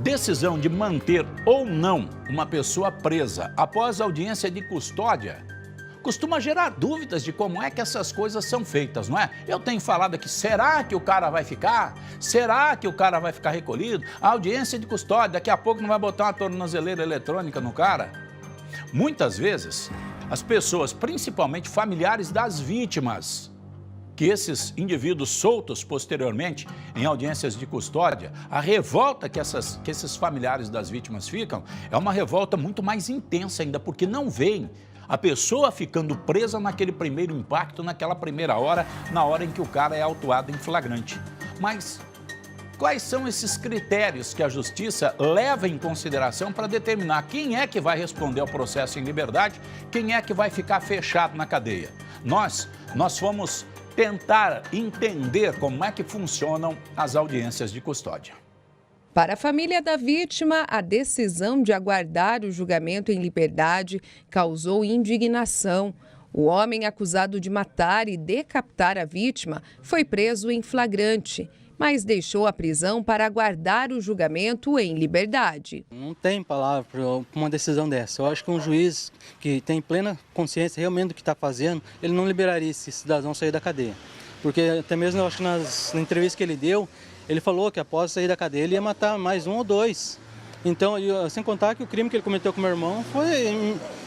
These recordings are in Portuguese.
decisão de manter ou não uma pessoa presa após audiência de custódia costuma gerar dúvidas de como é que essas coisas são feitas, não é? Eu tenho falado aqui, será que o cara vai ficar? Será que o cara vai ficar recolhido? A audiência de custódia, daqui a pouco não vai botar uma tornozeleira eletrônica no cara? Muitas vezes, as pessoas, principalmente familiares das vítimas, que esses indivíduos soltos posteriormente em audiências de custódia, a revolta que esses familiares das vítimas ficam é uma revolta muito mais intensa ainda, porque não veem a pessoa ficando presa naquele primeiro impacto, naquela primeira hora, na hora em que o cara é autuado em flagrante. Mas quais são esses critérios que a Justiça leva em consideração para determinar quem é que vai responder ao processo em liberdade, quem é que vai ficar fechado na cadeia? Nós fomos tentar entender como é que funcionam as audiências de custódia. Para a família da vítima, a decisão de aguardar o julgamento em liberdade causou indignação. O homem acusado de matar e decapitar a vítima foi preso em flagrante, mas deixou a prisão para aguardar o julgamento em liberdade. Não tem palavra para uma decisão dessa. Eu acho que um juiz que tem plena consciência realmente do que está fazendo, ele não liberaria esse cidadão sair da cadeia. Porque até mesmo eu acho que na entrevista que ele deu, ele falou que após sair da cadeia ele ia matar mais um ou dois. Então, sem contar que o crime que ele cometeu com meu irmão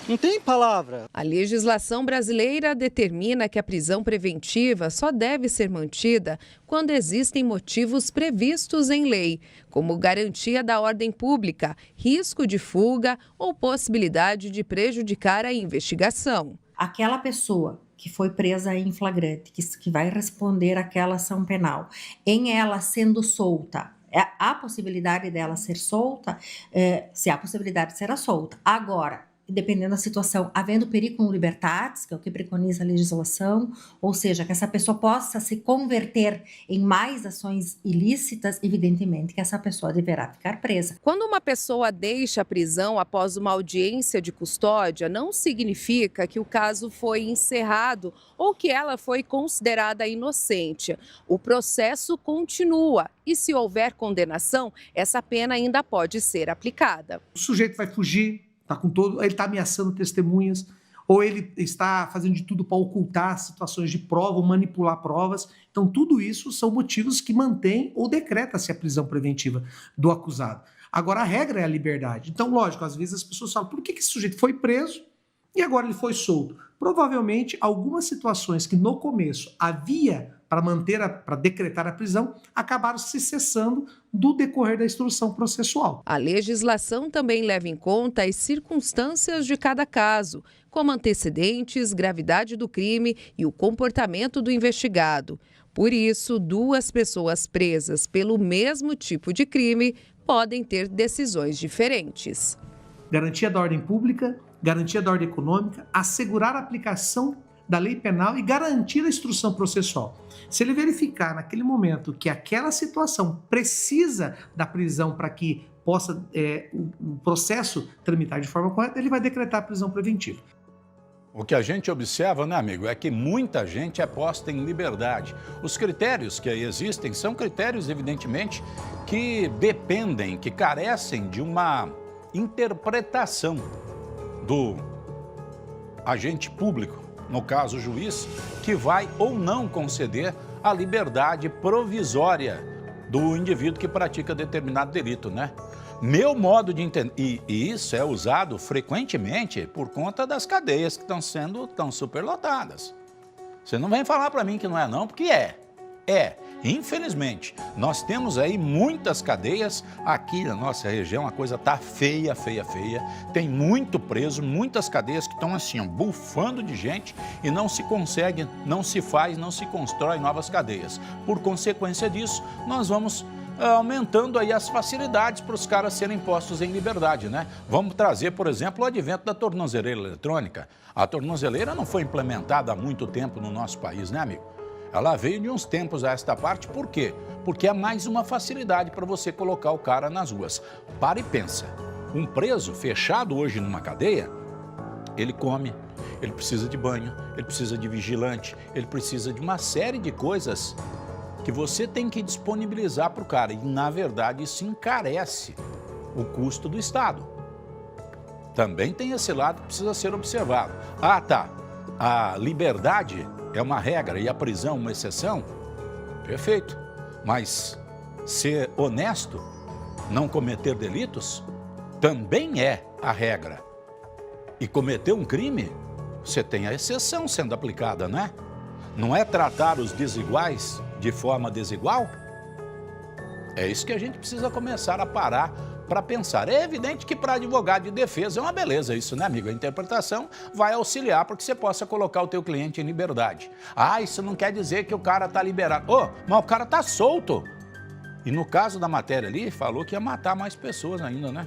não tem palavra. A legislação brasileira determina que a prisão preventiva só deve ser mantida quando existem motivos previstos em lei, como garantia da ordem pública, risco de fuga ou possibilidade de prejudicar a investigação. Aquela pessoa que foi presa em flagrante, que vai responder àquela ação penal, em ela sendo solta, há possibilidade dela ser solta, se há possibilidade, será solta. Agora, dependendo da situação, havendo periculum libertatis, que é o que preconiza a legislação, ou seja, que essa pessoa possa se converter em mais ações ilícitas, evidentemente que essa pessoa deverá ficar presa. Quando uma pessoa deixa a prisão após uma audiência de custódia, não significa que o caso foi encerrado ou que ela foi considerada inocente. O processo continua e, se houver condenação, essa pena ainda pode ser aplicada. O sujeito vai fugir, ele está ameaçando testemunhas, ou ele está fazendo de tudo para ocultar situações de prova ou manipular provas. Então, tudo isso são motivos que mantêm ou decreta-se a prisão preventiva do acusado. Agora, a regra é a liberdade. Então, lógico, às vezes as pessoas falam, por que esse sujeito foi preso e agora ele foi solto? Provavelmente, algumas situações que no começo havia para decretar a prisão, acabaram se cessando do decorrer da instrução processual. A legislação também leva em conta as circunstâncias de cada caso, como antecedentes, gravidade do crime e o comportamento do investigado. Por isso, duas pessoas presas pelo mesmo tipo de crime podem ter decisões diferentes. Garantia da ordem pública, garantia da ordem econômica, assegurar a aplicação da lei penal e garantir a instrução processual. Se ele verificar naquele momento que aquela situação precisa da prisão para que possa o processo tramitar de forma correta, ele vai decretar a prisão preventiva. O que a gente observa, né, amigo, é que muita gente é posta em liberdade. Os critérios que aí existem são critérios, evidentemente, que dependem, que carecem de uma interpretação do agente público, no caso o juiz, que vai ou não conceder a liberdade provisória do indivíduo que pratica determinado delito, né? Meu modo de entender, e isso é usado frequentemente por conta das cadeias que estão superlotadas. Você não vem falar para mim que não é não, porque é. Infelizmente, nós temos aí muitas cadeias aqui na nossa região, a coisa tá feia. Tem muito preso, muitas cadeias que estão assim, ó, bufando de gente e não se consegue, não se constrói novas cadeias. Por consequência disso, nós vamos aumentando aí as facilidades para os caras serem postos em liberdade, né? Vamos trazer, por exemplo, o advento da tornozeleira eletrônica. A tornozeleira não foi implementada há muito tempo no nosso país, né, amigo? Ela veio de uns tempos a esta parte, por quê? Porque é mais uma facilidade para você colocar o cara nas ruas. Para e pensa, um preso fechado hoje numa cadeia, ele come, ele precisa de banho, ele precisa de vigilante, ele precisa de uma série de coisas que você tem que disponibilizar para o cara. E, na verdade, isso encarece o custo do Estado. Também tem esse lado que precisa ser observado. Ah, tá, a liberdade é uma regra e a prisão uma exceção? Perfeito. Mas ser honesto, não cometer delitos, também é a regra. E cometer um crime, você tem a exceção sendo aplicada, né? Não é tratar os desiguais de forma desigual? É isso que a gente precisa começar a parar para pensar. É evidente que para advogado de defesa é uma beleza isso, né, amigo? A interpretação vai auxiliar para que você possa colocar o teu cliente em liberdade. Ah, isso não quer dizer que o cara está liberado. Mas o cara está solto. E no caso da matéria ali, falou que ia matar mais pessoas ainda, né?